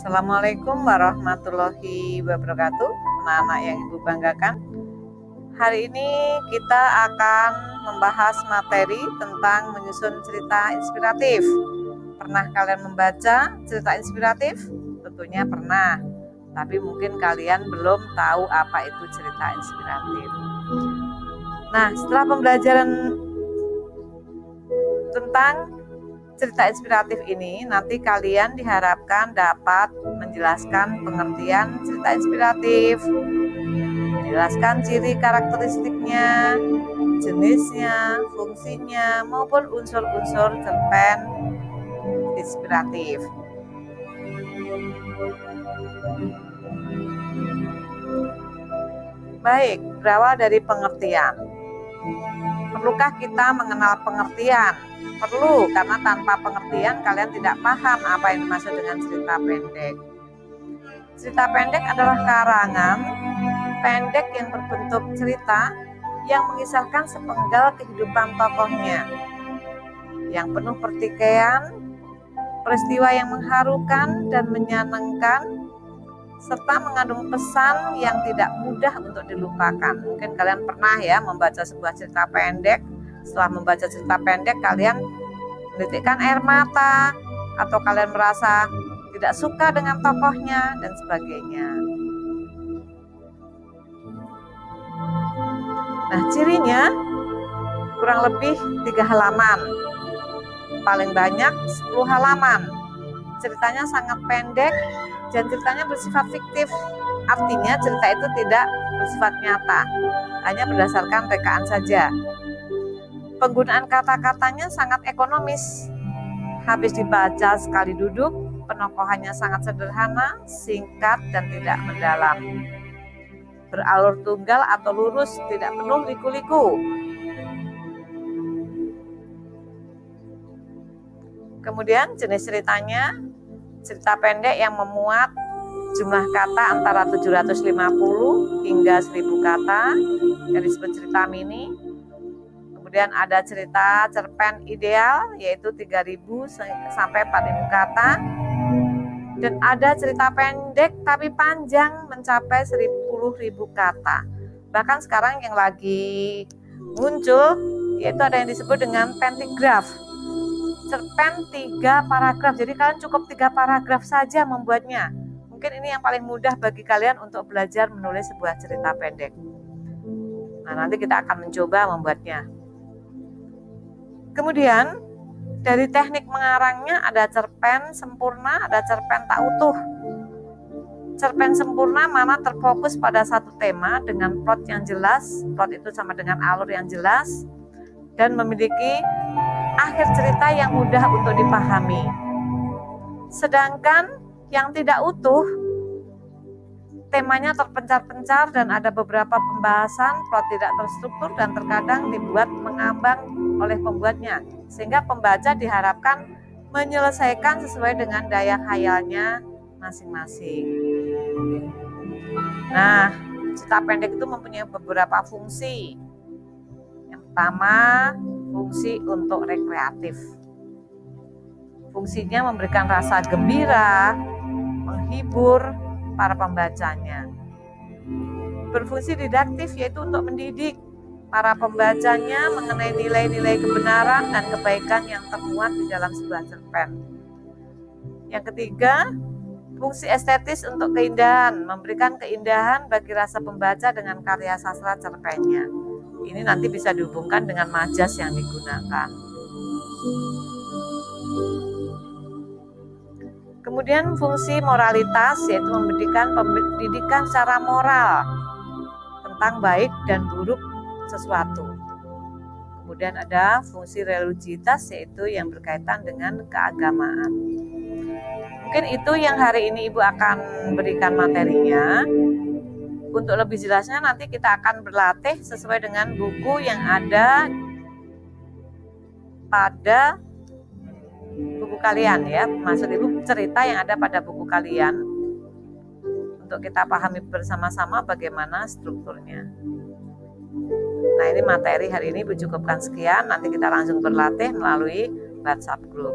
Assalamualaikum warahmatullahi wabarakatuh, anak-anak yang Ibu banggakan. Hari ini kita akan membahas materi tentang menyusun cerita inspiratif. Pernah kalian membaca cerita inspiratif? Tentunya pernah, tapi mungkin kalian belum tahu apa itu cerita inspiratif. Nah, setelah pembelajaran tentang cerita inspiratif ini, nanti kalian diharapkan dapat menjelaskan pengertian cerita inspiratif, menjelaskan ciri karakteristiknya, jenisnya, fungsinya, maupun unsur-unsur cerpen inspiratif. Baik, berawal dari pengertian. Perlukah kita mengenal pengertian? Perlu, karena tanpa pengertian kalian tidak paham apa yang dimaksud dengan cerita pendek. Cerita pendek adalah karangan pendek yang berbentuk cerita yang mengisahkan sepenggal kehidupan tokohnya, yang penuh pertikaian, peristiwa yang mengharukan dan menyenangkan, serta mengandung pesan yang tidak mudah untuk dilupakan. Mungkin kalian pernah ya membaca sebuah cerita pendek. Setelah membaca cerita pendek, kalian menitikkan air mata, atau kalian merasa tidak suka dengan tokohnya, dan sebagainya. Nah, cirinya kurang lebih 3 halaman, paling banyak 10 halaman. Ceritanya sangat pendek, dan ceritanya bersifat fiktif. Artinya cerita itu tidak bersifat nyata, hanya berdasarkan rekaan saja. Penggunaan kata-katanya sangat ekonomis. Habis dibaca sekali duduk, penokohannya sangat sederhana, singkat, dan tidak mendalam. Beralur tunggal atau lurus, tidak penuh liku-liku. Kemudian jenis ceritanya, cerita pendek yang memuat jumlah kata antara 750 hingga 1000 kata, yang disebut cerita mini. Kemudian ada cerita cerpen ideal, yaitu 3000 sampai 4000 kata. Dan ada cerita pendek tapi panjang mencapai 10.000 kata. Bahkan sekarang yang lagi muncul, yaitu ada yang disebut dengan pentigraf. Cerpen 3 paragraf, jadi kalian cukup 3 paragraf saja membuatnya. Mungkin ini yang paling mudah bagi kalian untuk belajar menulis sebuah cerita pendek. Nah, nanti kita akan mencoba membuatnya. Kemudian dari teknik mengarangnya ada cerpen sempurna, ada cerpen tak utuh. Cerpen sempurna mana terfokus pada satu tema dengan plot yang jelas, plot itu sama dengan alur yang jelas, dan memiliki akhir cerita yang mudah untuk dipahami. Sedangkan yang tidak utuh, temanya terpencar-pencar dan ada beberapa pembahasan, plot tidak terstruktur dan terkadang dibuat mengambang oleh pembuatnya, sehingga pembaca diharapkan menyelesaikan sesuai dengan daya khayalnya masing-masing. Nah, cerita pendek itu mempunyai beberapa fungsi. Yang pertama, fungsi untuk rekreatif. Fungsinya memberikan rasa gembira, menghibur para pembacanya. Berfungsi didaktif, yaitu untuk mendidik para pembacanya mengenai nilai-nilai kebenaran dan kebaikan yang termuat di dalam sebuah cerpen. Yang ketiga, fungsi estetis untuk keindahan, memberikan keindahan bagi rasa pembaca dengan karya sastra cerpennya. Ini nanti bisa dihubungkan dengan majas yang digunakan. Kemudian fungsi moralitas, yaitu memberikan pendidikan secara moral tentang baik dan buruk sesuatu. Kemudian ada fungsi religiusitas, yaitu yang berkaitan dengan keagamaan. Mungkin itu yang hari ini Ibu akan berikan materinya. Untuk lebih jelasnya nanti kita akan berlatih sesuai dengan buku yang ada pada buku kalian ya. Maksud Ibu cerita yang ada pada buku kalian, untuk kita pahami bersama-sama bagaimana strukturnya. Nah, ini materi hari ini Ibu cukupkan sekian. Nanti kita langsung berlatih melalui WhatsApp group.